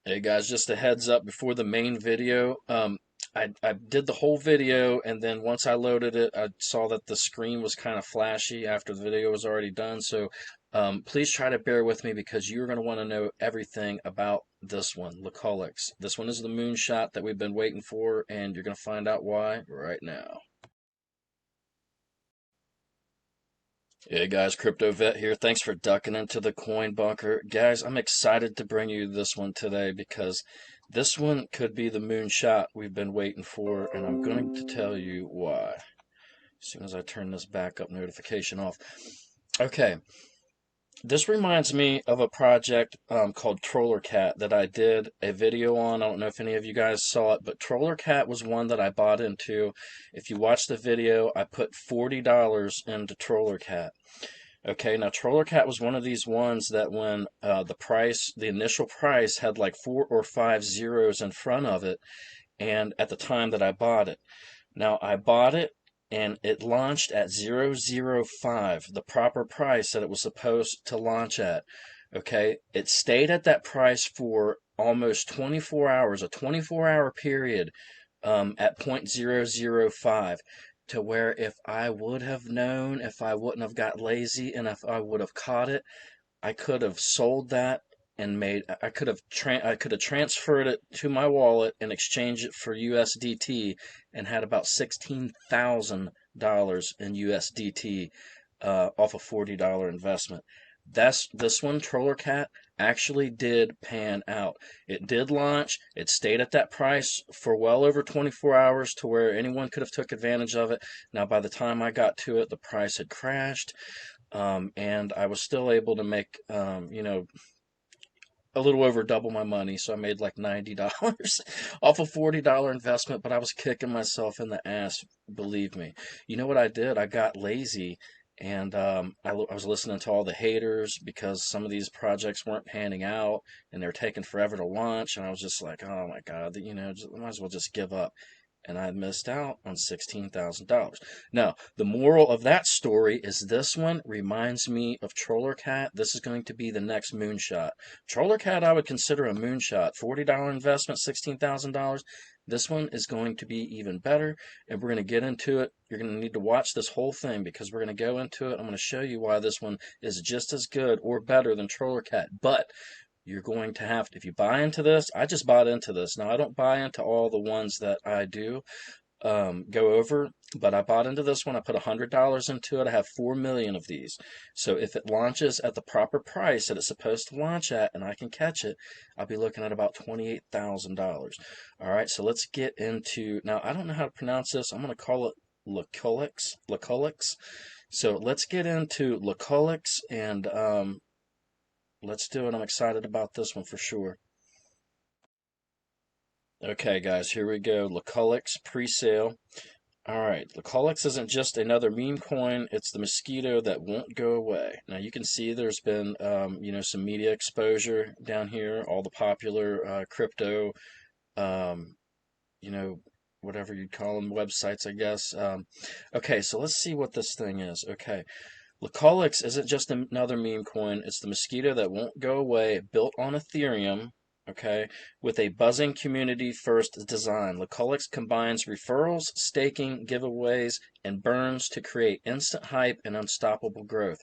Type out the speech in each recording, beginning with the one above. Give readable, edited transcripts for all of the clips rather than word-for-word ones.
Hey guys, just a heads up before the main video. I did the whole video, and then once I loaded it, I saw that the screen was kind of flashy after the video was already done. So please try to bear with me because you're going to want to know everything about this one, lac-OJOoBR. This one is the moonshot that we've been waiting for, and you're going to find out why right now. Hey guys, Crypto Vet here. Thanks for ducking into the coin bunker. Guys, I'm excited to bring you this one today because this one could be the moonshot we've been waiting for, and I'm going to tell you why. As soon as I turn this backup notification off. Okay, this reminds me of a project called TrollerCat that I did a video on. I don't know if any of you guys saw it, but TrollerCat was one that I bought into. If you watch the video, I put $40 into TrollerCat. Okay, now TrollerCat was one of these ones that when the initial price had like 4 or 5 zeros in front of it, and at the time that I bought it. Now I bought it and it launched at 005, the proper price that it was supposed to launch at. Okay, it stayed at that price for almost 24 hours, a 24-hour period at 0.005 to where if I would have known, if I wouldn't have got lazy, and if I would have caught it, I could have sold that and I could have transferred it to my wallet and exchanged it for USDT and had about $16,000 in USDT off a $40 investment. This one, TrollerCat, actually did pan out. It did launch. It stayed at that price for well over 24 hours to where anyone could have took advantage of it. Now, by the time I got to it, the price had crashed, and I was still able to make, a little over double my money. So I made like $90 off a $40 investment, but I was kicking myself in the ass, believe me. You know what I did? I got lazy and I was listening to all the haters because some of these projects weren't panning out and they're taking forever to launch. And I was just like, oh my God, I might as well just give up. And I missed out on $16,000. Now, the moral of that story is this one reminds me of TrollerCat. This is going to be the next moonshot. TrollerCat, I would consider a moonshot. $40 investment, $16,000. This one is going to be even better, and we're going to get into it. You're going to need to watch this whole thing because we're going to go into it. I'm going to show you why this one is just as good or better than TrollerCat. But you're going to have to, if you buy into this, I just bought into this. Now, I don't buy into all the ones that I do go over, but I bought into this one. I put $100 into it. I have 4 million of these. So if it launches at the proper price that it's supposed to launch at and I can catch it, I'll be looking at about $28,000. All right, so let's get into, now I don't know how to pronounce this. I'm going to call it lac-OJOoBR. So let's get into lac-OJOoBR and let's do it. I'm excited about this one for sure. Okay, guys, here we go. lac-OJOoBR pre-sale. All right, lac-OJOoBR isn't just another meme coin. It's the mosquito that won't go away. Now you can see there's been, some media exposure down here. All the popular crypto, um, you know, whatever you'd call them, websites, I guess. Okay, so let's see what this thing is. Okay, lac-OJOoBR isn't just another meme coin. It's the mosquito that won't go away, built on Ethereum, okay, with a buzzing community-first design. lac-OJOoBR combines referrals, staking, giveaways, and burns to create instant hype and unstoppable growth.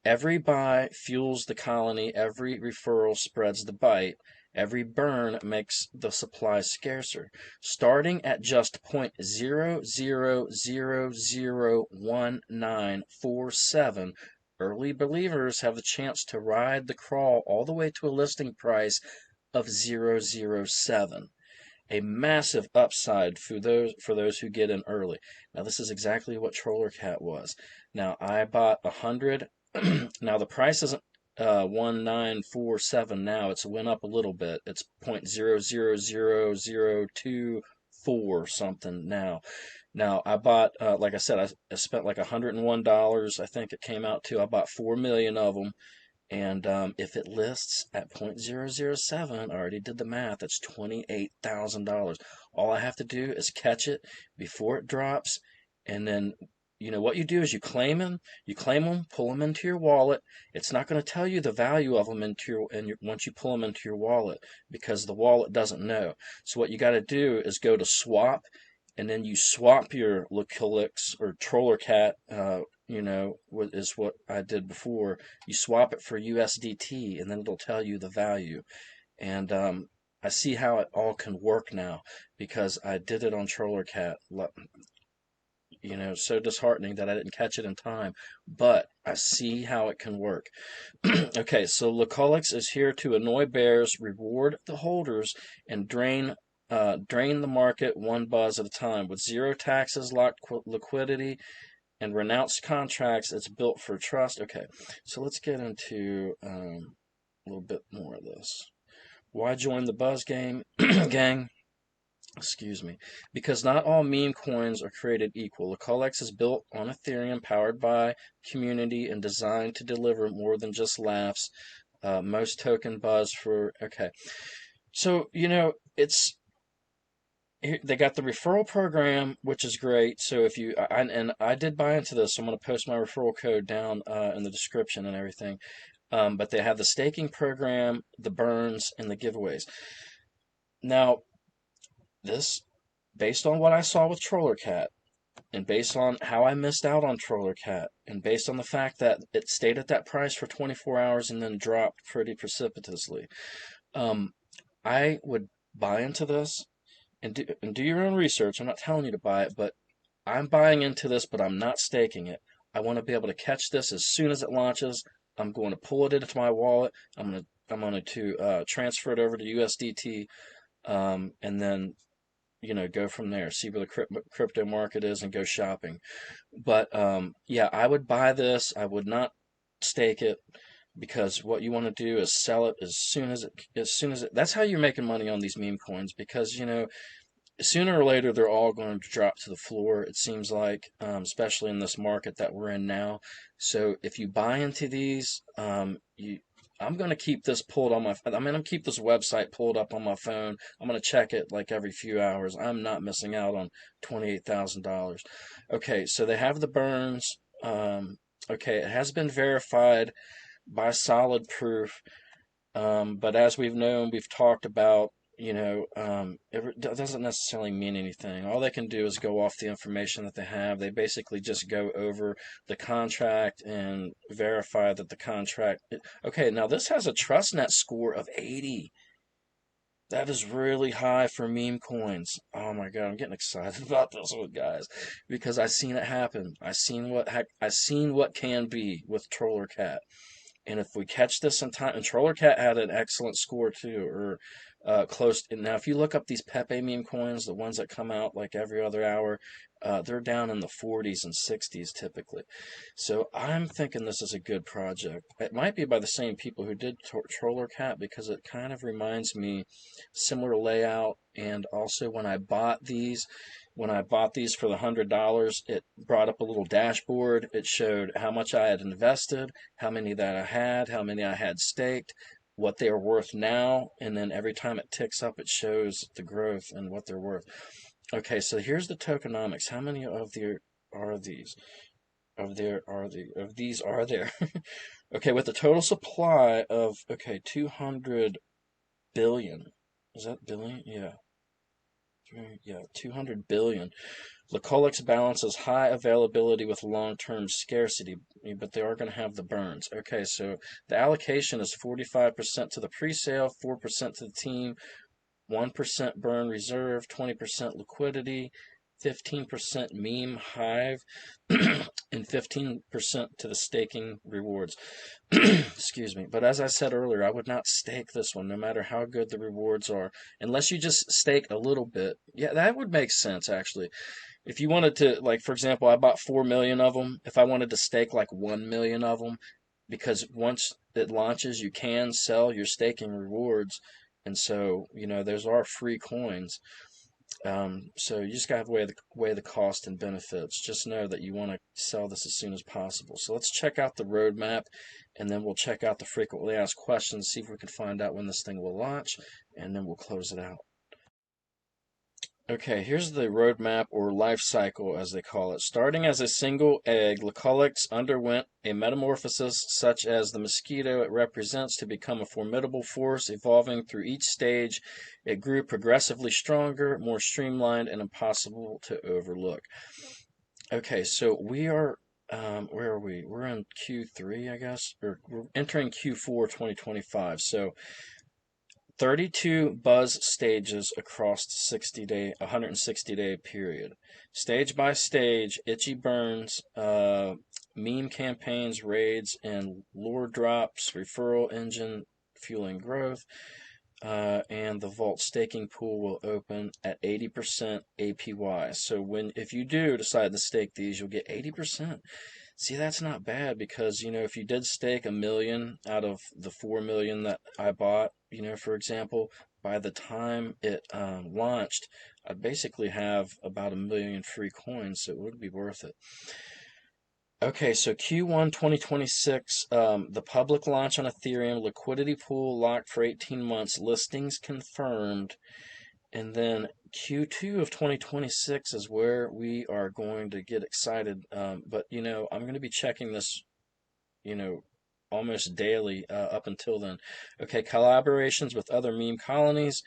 Every buy fuels the colony, every referral spreads the bite, every burn makes the supply scarcer. Starting at just 0.00001947, early believers have the chance to ride the crawl all the way to a listing price of 007. A massive upside for those who get in early. Now this is exactly what TrollerCat was. Now I bought 100. Now the price isn't 1947 now. It's went up a little bit. It's 0.000024 something now. Now I bought, like I said, I spent like $101. I think it came out to. I bought 4 million of them. And if it lists at 0.007, I already did the math, that's $28,000. All I have to do is catch it before it drops, and then you know what you do is you claim them, pull them into your wallet. It's not going to tell you the value of them once you pull them into your wallet, because the wallet doesn't know. So what you got to do is go to swap, and then you swap your Culex or Troller Cat, is what I did before. You swap it for USDT, and then it'll tell you the value. And I see how it all can work now because I did it on Troller Cat. So disheartening that I didn't catch it in time, but I see how it can work. Okay, so lac-OJOoBR is here to annoy bears, reward the holders, and drain the market one buzz at a time. With zero taxes, locked liquidity, and renounced contracts, it's built for trust. Okay, so let's get into a little bit more of this. Why join the buzz game, gang? Excuse me. Because not all meme coins are created equal. lac-OJOoBR is built on Ethereum, powered by community, and designed to deliver more than just laughs. Most token buzz for... Okay. So, they got the referral program, which is great. So if you... And I did buy into this, so I'm going to post my referral code down in the description and everything. But they have the staking program, the burns, and the giveaways. Now, this, based on what I saw with Troller Cat, and based on how I missed out on Troller Cat, and based on the fact that it stayed at that price for 24 hours and then dropped pretty precipitously, I would buy into this and do your own research. I'm not telling you to buy it, but I'm buying into this, but I'm not staking it. I want to be able to catch this as soon as it launches. I'm going to pull it into my wallet. I'm going to transfer it over to USDT, and then go from there, see where the crypto market is, and go shopping. But yeah, I would buy this. I would not stake it, because what you want to do is sell it as soon as it. That's how you're making money on these meme coins, because sooner or later they're all going to drop to the floor, it seems like, especially in this market that we're in now. So if you buy into these, I'm going to keep this pulled on I'm going to keep this website pulled up on my phone. I'm going to check it like every few hours. I'm not missing out on $28,000. Okay, so they have the burns. Okay, it has been verified by solid proof. But as we've talked about, it doesn't necessarily mean anything. All they can do is go off the information that they have. They basically just go over the contract and verify that the contract... Okay, now this has a TrustNet score of 80. That is really high for meme coins. Oh my God, I'm getting excited about this one, guys, because I've seen it happen. I've seen what can be with Troller Cat. And if we catch this in time, and Troller Cat had an excellent score too, or close. Now, if you look up these Pepe meme coins, the ones that come out like every other hour, they're down in the 40s and 60s typically. So I'm thinking this is a good project. It might be by the same people who did Troller Cat, because it kind of reminds me similar layout. And also when I bought these for the $100, it brought up a little dashboard. It showed how much I had invested, how many that I had, how many I had staked, what they are worth now, and then every time it ticks up, it shows the growth and what they're worth. Okay, so here's the tokenomics. How many of there are these? Of these are there? Okay, with the total supply of 200 billion. Is that billion? Yeah. Yeah, 200 billion. lac-OJOoBR balances high availability with long-term scarcity, but they are going to have the burns. Okay, so the allocation is 45% to the pre-sale, 4% to the team, 1% burn reserve, 20% liquidity, 15% meme hive, and 15% to the staking rewards. Excuse me. But as I said earlier, I would not stake this one, no matter how good the rewards are, unless you just stake a little bit. Yeah, that would make sense, actually. If you wanted to, like, for example, I bought 4 million of them. If I wanted to stake like 1 million of them, because once it launches, you can sell your staking rewards. And so, those are free coins. So you just got to weigh the cost and benefits. Just know that you want to sell this as soon as possible. So let's check out the roadmap, and then we'll check out the frequently asked questions, see if we can find out when this thing will launch, and then we'll close it out. Okay, here's the roadmap or life cycle, as they call it. Starting as a single egg, lac-OJOoBR underwent a metamorphosis such as the mosquito it represents to become a formidable force. Evolving through each stage, it grew progressively stronger, more streamlined, and impossible to overlook. Okay, so we are, where are we? We're in Q3, I guess, or we're entering Q4 2025. So 32 buzz stages across the 160-day period. Stage by stage, itchy burns, meme campaigns, raids, and lure drops, referral engine fueling growth, and the vault staking pool will open at 80% APY. So if you do decide to stake these, you'll get 80%. See, that's not bad because, if you did stake 1 million out of the 4 million that I bought, for example, by the time it launched, I'd basically have about 1 million free coins, so it would be worth it. Okay, so Q1 2026, the public launch on Ethereum, liquidity pool locked for 18 months, listings confirmed. And then Q2 of 2026 is where we are going to get excited. But, I'm going to be checking this, almost daily up until then. Okay, collaborations with other meme colonies,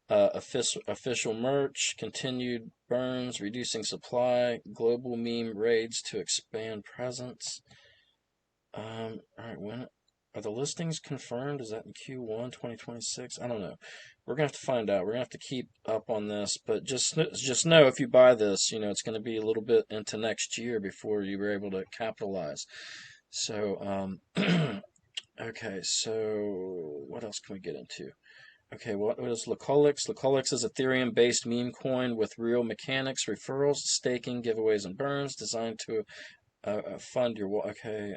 official merch, continued burns, reducing supply, global meme raids to expand presence. All right, when are the listings confirmed? Is that in Q1 2026? I don't know. We're gonna have to find out. We're gonna have to keep up on this, but just know if you buy this, it's gonna be a little bit into next year before you were able to capitalize. So, okay. So what else can we get into? Okay, what is lac-OJOoBR? lac-OJOoBR is Ethereum-based meme coin with real mechanics, referrals, staking, giveaways, and burns, designed to fund your. Okay,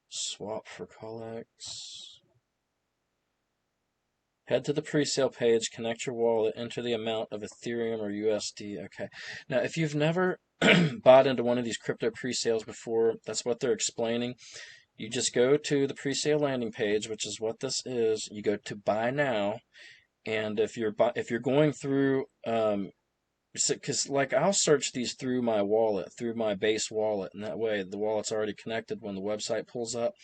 swap for Culex. Head to the presale page, connect your wallet, enter the amount of Ethereum or USD. Okay. Now, if you've never bought into one of these crypto presales before, that's what they're explaining. You just go to the presale landing page, which is what this is. You go to buy now, and if you're going through, because like I'll search these through my wallet, through my base wallet, and that way the wallet's already connected when the website pulls up.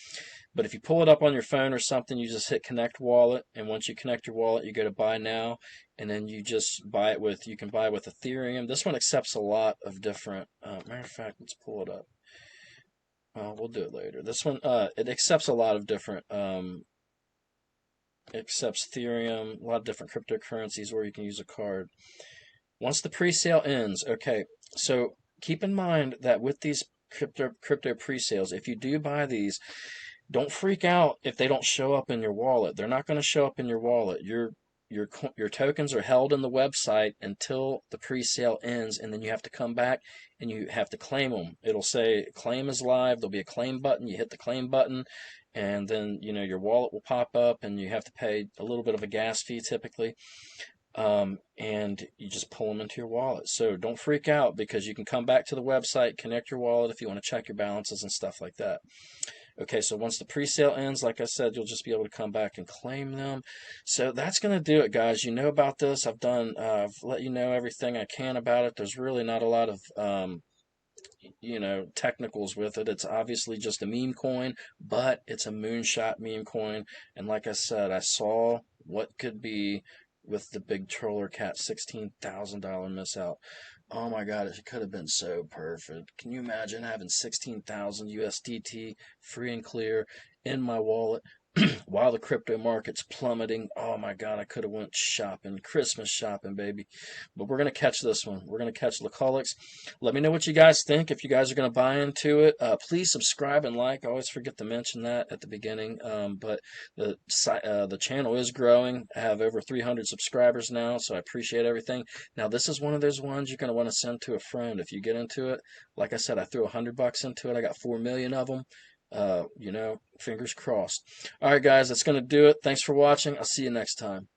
But if you pull it up on your phone or something, you just hit connect wallet, and once you connect your wallet, you go to buy now, and then you just buy it with, you can buy with Ethereum. This one accepts a lot of different, matter of fact, let's pull it up. We'll do it later. This one, it accepts a lot of different, it accepts Ethereum, a lot of different cryptocurrencies where you can use a card. Once the pre-sale ends, okay, so keep in mind that with these crypto pre-sales, if you do buy these, don't freak out if they don't show up in your wallet. They're not going to show up in your wallet. Your tokens are held in the website until the pre-sale ends, and then you have to come back and you have to claim them. It'll say claim is live. There'll be a claim button. You hit the claim button, and then your wallet will pop up, and you have to pay a little bit of a gas fee typically. And you just pull them into your wallet. So don't freak out because you can come back to the website, connect your wallet if you want to check your balances and stuff like that. Okay, so once the pre-sale ends, like I said, you'll just be able to come back and claim them. So that's going to do it, guys. You know about this. I've let you know everything I can about it. There's really not a lot of, technicals with it. It's obviously just a meme coin, but it's a Moonshot meme coin. And like I said, I saw what could be with the big troller cat $16,000 miss out. Oh my God, it could have been so perfect. Can you imagine having 16,000 USDT free and clear in my wallet while the crypto market's plummeting? Oh my God, I could have went shopping, Christmas shopping, baby. But we're going to catch this one. We're going to catch lac-OJOoBR. Let me know what you guys think. If you guys are going to buy into it, please subscribe and like. I always forget to mention that at the beginning. But the channel is growing. I have over 300 subscribers now, so I appreciate everything. Now, this is one of those ones you're going to want to send to a friend if you get into it. Like I said, I threw $100 into it. I got 4 million of them. Fingers crossed. All right, guys, that's going to do it. Thanks for watching. I'll see you next time.